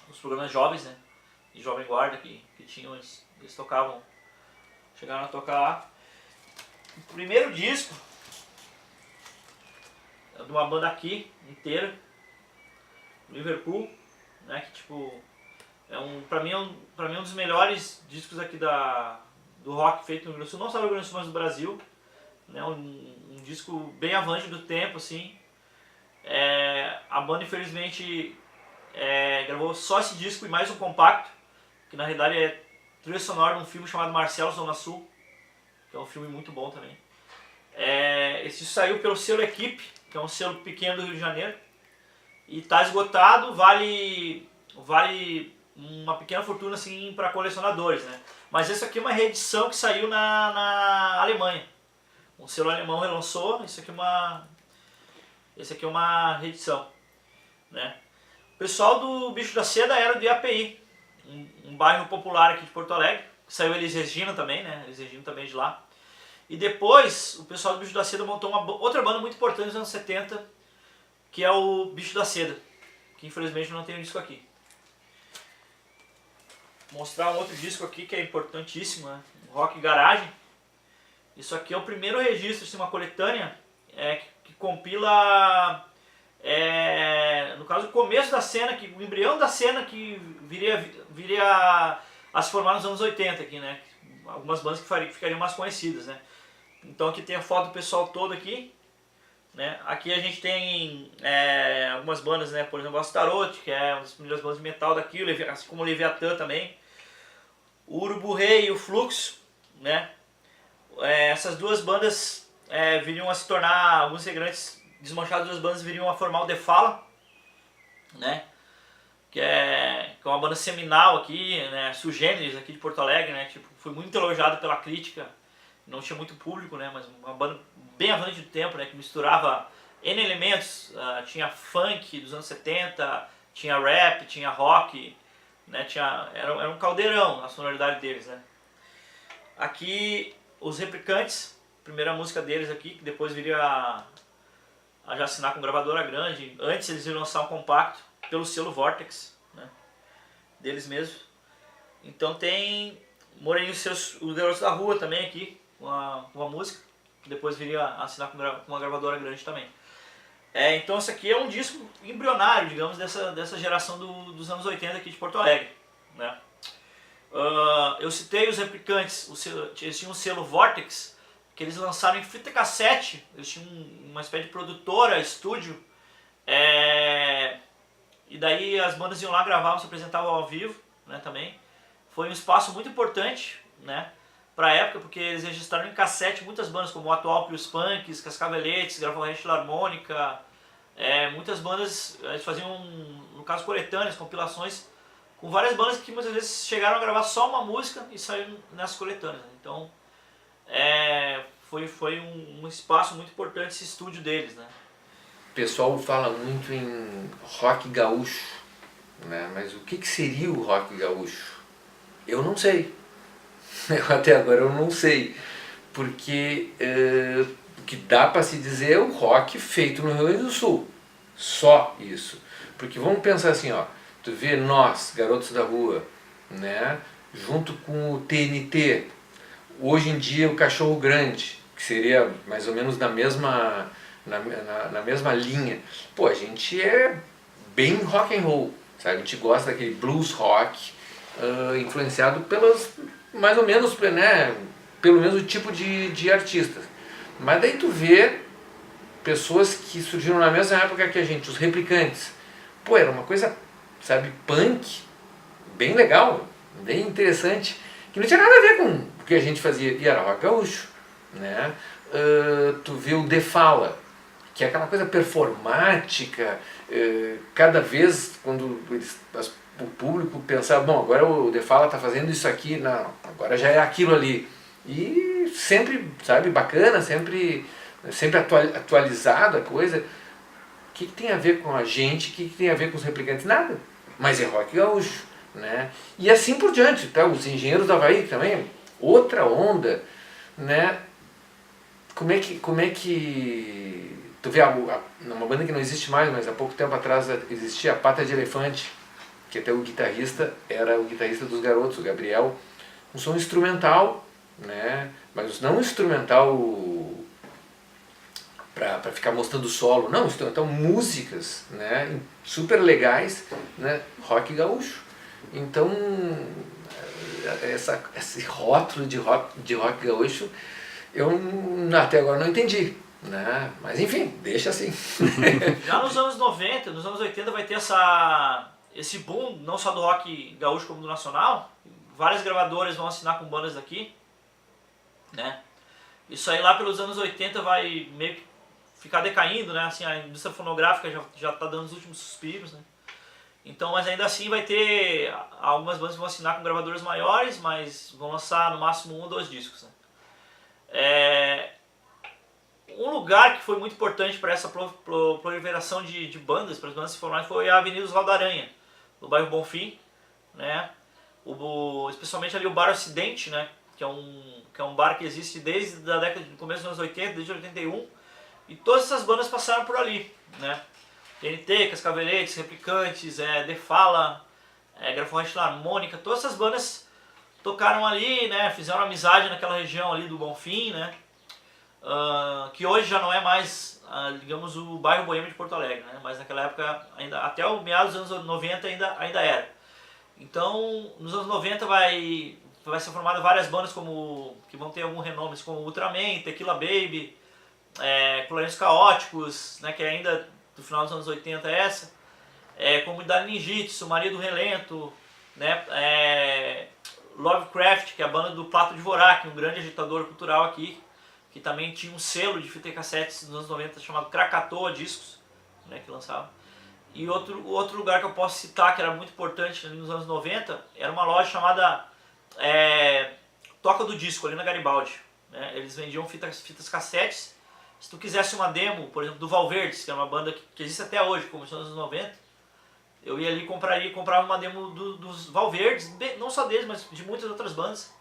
os programas jovens, né, de Jovem Guarda que tinham, eles tocavam chegaram a tocar lá. O primeiro disco é de uma banda aqui, inteira, Liverpool, né, que tipo, pra mim é um dos melhores discos aqui do rock feito no Rio Grande do Sul, não só no Rio Grande do Sul, mas no Brasil, né, um disco bem avante do tempo, assim. A banda infelizmente gravou só esse disco e mais um compacto, que na realidade é trilha sonora de um filme chamado Marcelo Zona Sul, que é um filme muito bom também. Esse disco saiu pelo selo Equipe, que é um selo pequeno do Rio de Janeiro, e está esgotado, vale uma pequena fortuna assim para colecionadores, né? Mas essa aqui é uma reedição que saiu na Alemanha. Um selo alemão relançou, esse aqui é uma reedição, né? O pessoal do Bicho da Seda era do IAPI, um bairro popular aqui de Porto Alegre. Saiu Elis Regina também, né? Elis Regina também é de lá. E depois o pessoal do Bicho da Seda montou outra banda muito importante nos anos 70, que é o Bicho da Seda, que infelizmente não tem um disco aqui. Vou mostrar um outro disco aqui que é importantíssimo, né? Rock Garage. Isso aqui é o primeiro registro de uma coletânea que compila, no caso, o começo da cena, o embrião da cena que viria a se formar nos anos 80 aqui, né? Algumas bandas que ficariam mais conhecidas, né? Então aqui tem a foto do pessoal todo aqui, né? Aqui a gente tem algumas bandas, né? Por exemplo, a Astaroth, que é uma das primeiras bandas de metal daqui, assim como o Leviathan também, o Urubu Rei e o Fluxo, né? Essas duas bandas viriam a se tornar, alguns integrantes desmanchados das bandas viriam a formar o The Fala, né? Que é uma banda seminal aqui, né? Sui generis aqui de Porto Alegre, né? Tipo, foi muito elogiado pela crítica, não tinha muito público, né? Mas uma banda bem à frente do tempo, né? Que misturava N elementos, tinha funk dos anos 70, tinha rap, tinha rock, né? Era um caldeirão a sonoridade deles, né? Aqui os Replicantes, primeira música deles aqui, que depois viria a já assinar com gravadora grande. Antes eles iriam lançar um compacto pelo selo Vortex, né? Deles mesmos. Então tem Moreninho e os Garotos da Rua também aqui, uma música, que depois viria a assinar com uma gravadora grande também. Então esse aqui é um disco embrionário, digamos, dessa geração dos anos 80 aqui de Porto Alegre, né? Eu citei os Replicantes, eles tinham um selo Vortex, que eles lançaram em fita cassete. Eles tinham uma espécie de produtora, estúdio, e daí as bandas iam lá, gravavam, se apresentavam ao vivo, né, também. Foi um espaço muito importante, né, para a época, porque eles registraram em cassete muitas bandas, como o atual Pios Punks, Cascaveletes, gravavam Rede Harmônica, muitas bandas, eles faziam, no caso, coletâneas, compilações, com várias bandas que muitas vezes chegaram a gravar só uma música e saíram nessas coletâneas. Então, foi um espaço muito importante esse estúdio deles, né? O pessoal fala muito em rock gaúcho, né? Mas o que seria o rock gaúcho? Eu não sei. Até agora eu não sei. Porque o que dá para se dizer é o rock feito no Rio Grande do Sul. Só isso. Porque vamos pensar assim, ó, tu vê nós, Garotos da Rua, né? Junto com o TNT, hoje em dia o Cachorro Grande, que seria mais ou menos na mesma linha. Pô, a gente é bem rock and roll, sabe? A gente gosta daquele blues rock, influenciado mais ou menos, né, pelo mesmo tipo de artistas. Mas daí tu vê pessoas que surgiram na mesma época que a gente, os Replicantes. Pô, era uma coisa, sabe, punk, bem legal, bem interessante, que não tinha nada a ver com o que a gente fazia, e era rock gaúcho, né? Tu vê o The Fala, que é aquela coisa performática, cada vez quando o público pensava, bom, agora o The Fala está fazendo isso aqui, não, agora já é aquilo ali. E sempre, sabe, bacana, sempre atualizada a coisa. O que tem a ver com a gente, o que tem a ver com os Replicantes? Nada, mas é rock gaúcho, né? E assim por diante, tá? Os Engenheiros do Havaí também, outra onda, né? Como é que tu vê uma banda que não existe mais, mas há pouco tempo atrás existia a Pata de Elefante, que até o guitarrista era o guitarrista dos Garotos, o Gabriel, um som instrumental, né? Mas não instrumental para ficar mostrando solo, não, instrumental, músicas, né? Super legais, né? Rock gaúcho. Então, esse rótulo de rock gaúcho, eu até agora não entendi, né? Mas enfim, deixa assim. Já nos anos 90, nos anos 80 vai ter esse boom, não só do rock gaúcho como do nacional. Várias gravadoras vão assinar com bandas daqui, né? Isso aí lá pelos anos 80 vai meio que ficar decaindo, né? Assim, a indústria fonográfica já tá dando os últimos suspiros, né? Então, mas ainda assim vai ter algumas bandas que vão assinar com gravadoras maiores, mas vão lançar no máximo 1 ou 2 discos, né? Um lugar que foi muito importante para essa proliferação de bandas, para as bandas se formarem, foi a Avenida dos Lago da Aranha, no bairro Bonfim, né? Especialmente ali o Bar Ocidente, né? Que é um bar que existe desde a década do começo dos anos 80, desde 81, e todas essas bandas passaram por ali, né? TNT, Cascaveletes, Replicantes, Defala, Graforrente na Harmônica, todas essas bandas tocaram ali, né? Fizeram amizade naquela região ali do Bonfim, né? Que hoje já não é mais, digamos, o bairro boêmio de Porto Alegre, né? Mas naquela época, ainda, até o meados dos anos 90 ainda era. Então, nos anos 90 vai ser formada várias bandas que vão ter algum renome, como Ultraman, Tequila Baby, Colorinhos Caóticos, né? Que é ainda do final dos anos 80 Comunidade Ninjitsu, Maria do Relento, né? Lovecraft, que é a banda do Plato de Vorak, um grande agitador cultural aqui, que também tinha um selo de fita e cassetes nos anos 90 chamado Krakatoa Discos, né, que lançava. E outro lugar que eu posso citar, que era muito importante nos anos 90, era uma loja chamada Toca do Disco, ali na Garibaldi, né? Eles vendiam fitas cassetes. Se tu quisesse uma demo, por exemplo, do Valverdes, que é uma banda que existe até hoje, começou nos anos 90, eu ia ali e comprava uma demo dos Valverdes, não só deles, mas de muitas outras bandas,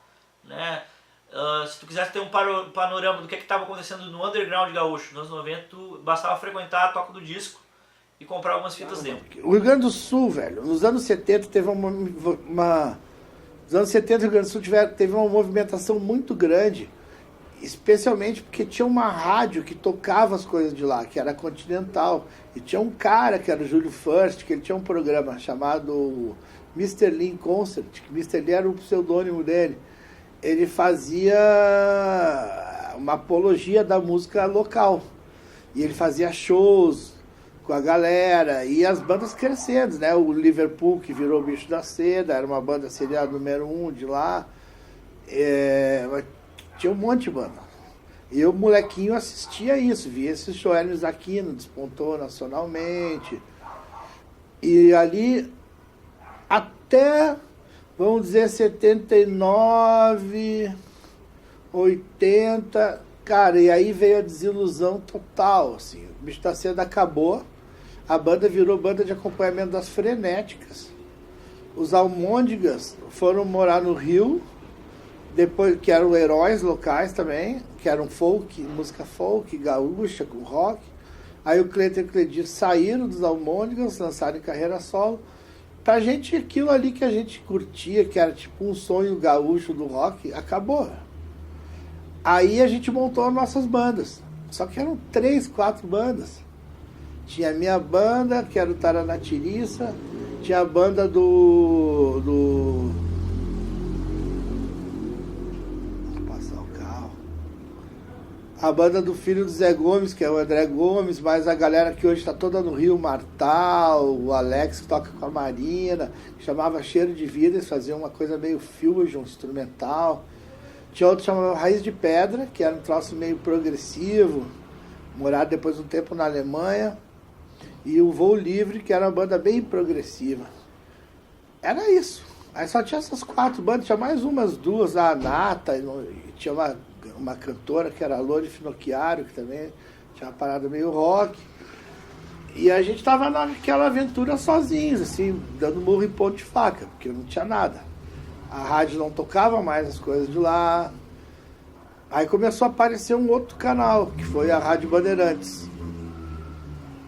né? Se tu quisesse ter um panorama do que estava acontecendo no underground gaúcho nos anos 90, tu bastava frequentar a Toca do Disco e comprar algumas fitas demo. O Rio Grande do Sul, velho, nos anos 70 teve nos anos 70 o Rio Grande do Sul teve uma movimentação muito grande, especialmente porque tinha uma rádio que tocava as coisas de lá, que era a Continental, e tinha um cara que era o Júlio First, que ele tinha um programa chamado Mr. Lean Concert, que Mr. Lean era o pseudônimo dele. Ele fazia uma apologia da música local, e ele fazia shows com a galera, e as bandas crescendo, né? O Liverpool, que virou o Bicho da Seda, era uma banda seriada número 1 de lá, tinha um monte de banda. E eu, molequinho, assistia isso, via esses shows. Hélio Aquino despontou nacionalmente. E ali, até, vamos dizer, 79, 80, cara, e aí veio a desilusão total, assim. O Bicho da Seda acabou, a banda virou banda de acompanhamento das Frenéticas. Os Almôndegas foram morar no Rio, depois, que eram heróis locais também, que eram folk, música folk, gaúcha, com rock. Aí o Cleiton e o Cledir saíram dos Almôndegas, lançaram em carreira solo. Pra gente, aquilo ali que a gente curtia, que era tipo um sonho gaúcho do rock, acabou. Aí a gente montou as nossas bandas. Só que eram 3, 4 bandas. Tinha a minha banda, que era o Taranatiriça, tinha a banda a banda do filho do Zé Gomes, que é o André Gomes, mas a galera que hoje está toda no Rio, Martal, o Alex que toca com a Marina, que chamava Cheiro de Vida, eles faziam uma coisa meio fusion, instrumental. Tinha outro que chamava Raiz de Pedra, que era um troço meio progressivo, morado depois de um tempo na Alemanha, e o Voo Livre, que era uma banda bem progressiva. Era isso. Aí só tinha essas 4 bandas, tinha mais umas 2, a Nata, e tinha uma cantora que era a Lore Finocchiaro, que também tinha uma parada meio rock. E a gente tava naquela aventura sozinhos, assim, dando murro em ponto de faca, porque não tinha nada. A rádio não tocava mais as coisas de lá. Aí começou a aparecer um outro canal, que foi a Rádio Bandeirantes,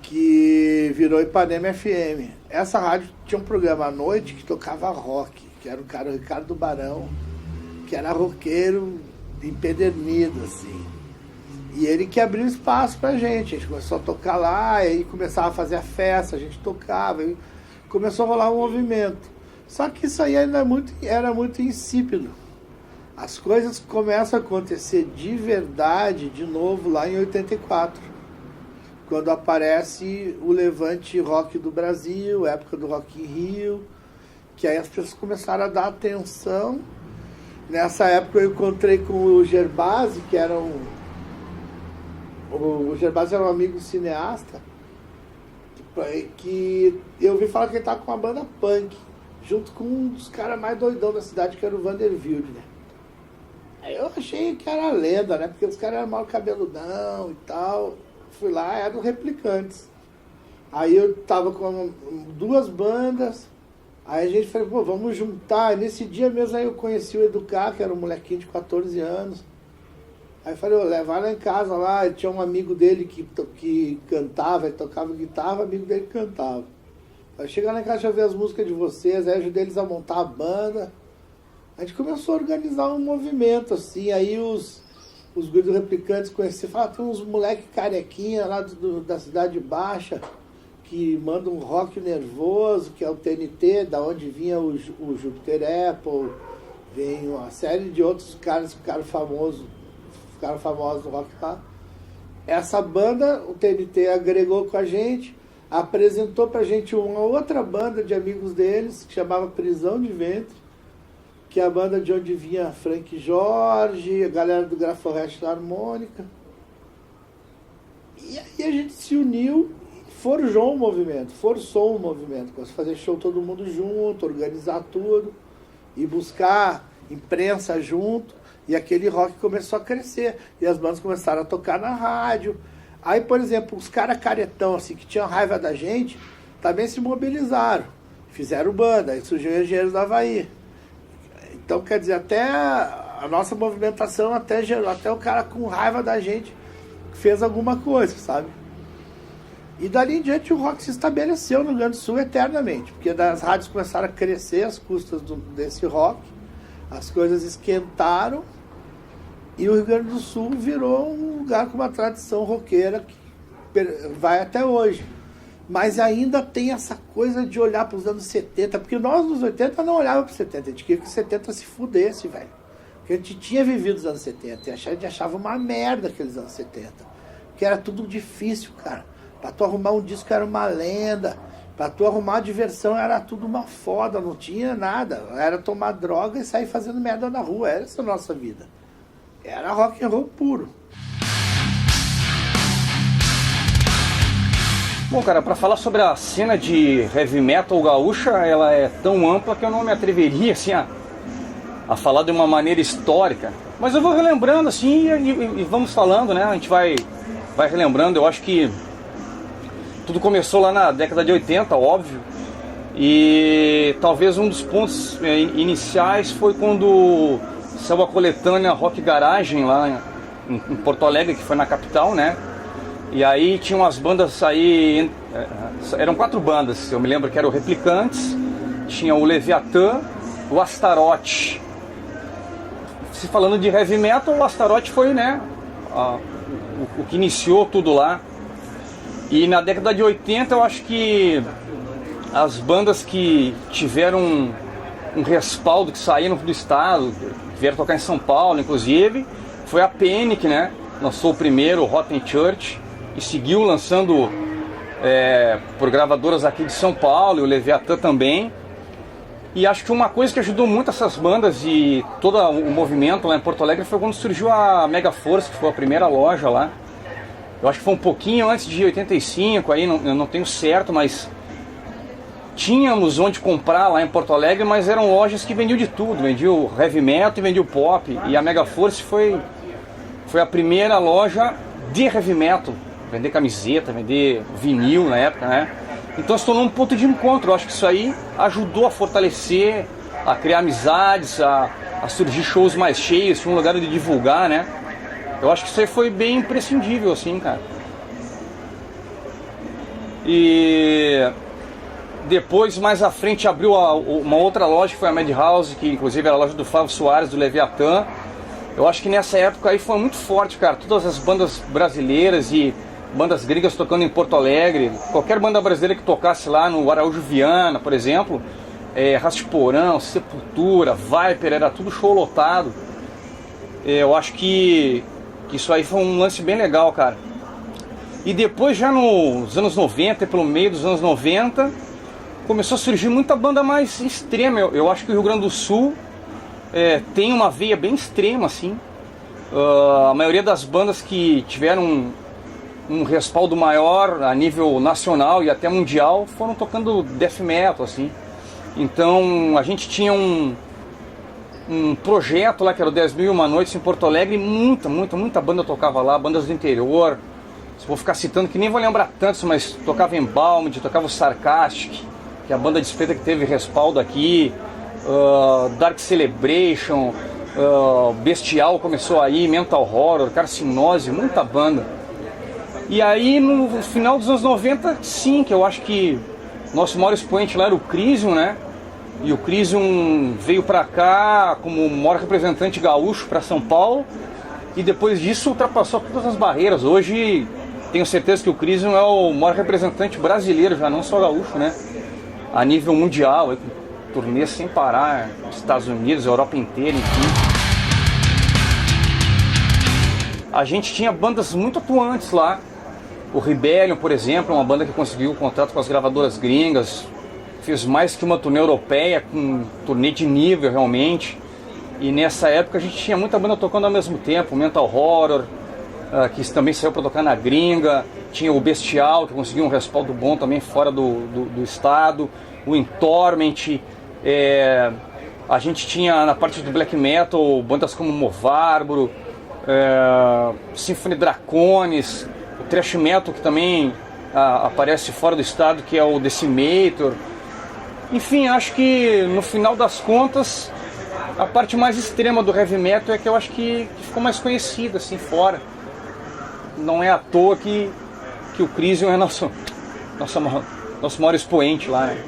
que virou Ipanema FM. Essa rádio tinha um programa à noite que tocava rock, que era o cara, o Ricardo Barão, que era roqueiro empedernido, assim. E ele que abriu espaço pra gente. A gente começou a tocar lá, e aí começava a fazer a festa, a gente tocava, e começou a rolar um movimento. Só que isso aí ainda era muito insípido. As coisas começam a acontecer de verdade, de novo, lá em 84. Quando aparece o Levante Rock do Brasil, época do Rock in Rio, que aí as pessoas começaram a dar atenção. Nessa época eu encontrei com o Gerbasi, que era o Gerbasi era um amigo cineasta, que eu ouvi falar que ele estava com uma banda punk, junto com um dos caras mais doidão da cidade, que era o Vanderbilt, né? Aí eu achei que era lenda, né? Porque os caras eram mal cabeludão e tal. Fui lá, eram Replicantes. Aí eu tava com 2 bandas. Aí a gente falou, pô, vamos juntar. E nesse dia mesmo aí eu conheci o Educar, que era um molequinho de 14 anos. Aí eu falei, levar lá em casa lá. Tinha um amigo dele que cantava, ele tocava guitarra, amigo dele que cantava. Aí chegar lá em casa, deixa eu ver as músicas de vocês. Aí ajudei eles a montar a banda. A gente começou a organizar um movimento, assim. Aí os guri do Replicantes conheciam, falaram, tem uns moleque carequinha lá da Cidade Baixa, que manda um rock nervoso, que é o TNT, da onde vinha o Jupiter Apple, vem uma série de outros caras que ficaram famosos no rock lá. Essa banda, o TNT agregou com a gente, apresentou pra gente uma outra banda de amigos deles, que chamava Prisão de Ventre, que é a banda de onde vinha Frank Jorge, a galera do Graforrest da Harmônica. E aí a gente se uniu, forçou um movimento, começou a fazer show todo mundo junto, organizar tudo, e buscar imprensa junto, e aquele rock começou a crescer, e as bandas começaram a tocar na rádio. Aí, por exemplo, os caras caretão, assim, que tinham raiva da gente, também se mobilizaram, fizeram banda, aí surgiu o Engenheiros do Havaí. Então, quer dizer, até a nossa movimentação até gerou, até o cara com raiva da gente fez alguma coisa, sabe? E dali em diante o rock se estabeleceu no Rio Grande do Sul eternamente, porque as rádios começaram a crescer às custas desse rock, as coisas esquentaram, e o Rio Grande do Sul virou um lugar com uma tradição roqueira que vai até hoje. Mas ainda tem essa coisa de olhar para os anos 70, porque nós nos 80 não olhávamos para os 70, a gente queria que os 70 se fudesse, velho. Porque a gente tinha vivido os anos 70, e a gente achava uma merda aqueles anos 70, porque era tudo difícil, cara. Para tu arrumar um disco era uma lenda, para tu arrumar diversão era tudo uma foda, não tinha nada. Era tomar droga e sair fazendo merda na rua, era essa a nossa vida. Era rock and roll puro. Bom, cara, para falar sobre a cena de heavy metal gaúcha, ela é tão ampla que eu não me atreveria assim a falar de uma maneira histórica. Mas eu vou relembrando assim e vamos falando, né? A gente vai relembrando. Eu acho que tudo começou lá na década de 80, óbvio. E talvez um dos pontos iniciais foi quando saiu a coletânea Rock Garagem lá em Porto Alegre, que foi na capital, né? E aí tinham as bandas aí, eram 4 bandas, eu me lembro que era o Replicantes, tinha o Leviatã, o Astaroth. Se falando de heavy metal, o Astaroth foi, né, o que iniciou tudo lá. E na década de 80 eu acho que as bandas que tiveram um respaldo, que saíram do estado, que vieram tocar em São Paulo, inclusive, foi a Panic, né, lançou o primeiro, o Rotten Church, e seguiu lançando por gravadoras aqui de São Paulo, e o Leviatã também. E acho que uma coisa que ajudou muito essas bandas e todo o movimento lá em Porto Alegre foi quando surgiu a Mega Force, que foi a primeira loja lá. Eu acho que foi um pouquinho antes de 85, aí eu não tenho certo, mas tínhamos onde comprar lá em Porto Alegre, mas eram lojas que vendiam de tudo, vendiam heavy metal e vendiam pop. E a Mega Force foi a primeira loja de heavy metal, vender camiseta, vender vinil na época, né? Então se tornou um ponto de encontro. Eu acho que isso aí ajudou a fortalecer, a criar amizades, a surgir shows mais cheios, tinha um lugar de divulgar, né? Eu acho que isso aí foi bem imprescindível, assim, cara. E depois, mais à frente, abriu uma outra loja, que foi a Madhouse, que inclusive era a loja do Flávio Soares, do Leviatã. Eu acho que nessa época aí foi muito forte, cara. Todas as bandas brasileiras e bandas gringas tocando em Porto Alegre. Qualquer banda brasileira que tocasse lá no Araújo Viana, por exemplo, Rastiporão, Sepultura, Viper, era tudo show lotado. Eu acho que isso aí foi um lance bem legal, cara. E depois, já nos anos 90, pelo meio dos anos 90, começou a surgir muita banda mais extrema. Eu acho que o Rio Grande do Sul tem uma veia bem extrema, assim. A maioria das bandas que tiveram um respaldo maior a nível nacional e até mundial foram tocando death metal, assim. Então a gente tinha um projeto lá que era o 10.001 Noites em Porto Alegre, muita banda tocava lá, bandas do interior. Vou ficar citando que nem vou lembrar tantos, mas tocava Embalmed, tocava o Sarcastic, que é a banda de espreita que teve respaldo aqui, Dark Celebration, Bestial começou aí, Mental Horror, Carcinose, muita banda. E aí no final dos anos 90, sim, que eu acho que nosso maior expoente lá era o Crisium, né? E o Crisium veio pra cá como o maior representante gaúcho para São Paulo, e depois disso ultrapassou todas as barreiras. Hoje tenho certeza que o Crisium é o maior representante brasileiro, já não só gaúcho, né? A nível mundial, com turnê sem parar, Estados Unidos, Europa inteira, enfim. A gente tinha bandas muito atuantes lá. O Rebellion, por exemplo, é uma banda que conseguiu contato com as gravadoras gringas, fez mais que uma turnê europeia, com turnê de nível realmente. E nessa época a gente tinha muita banda tocando ao mesmo tempo, Mental Horror, que também saiu para tocar na gringa, tinha o Bestial, que conseguiu um respaldo bom também fora do estado, o Entorment, a gente tinha na parte do black metal bandas como Movarbro, Symphony Draconis, o thrash metal que também aparece fora do estado, que é o Decimator. Enfim, acho que no final das contas a parte mais extrema do heavy metal é que eu acho que ficou mais conhecida assim fora. Não é à toa que o Crisium é nosso maior expoente lá, né?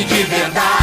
de verdade.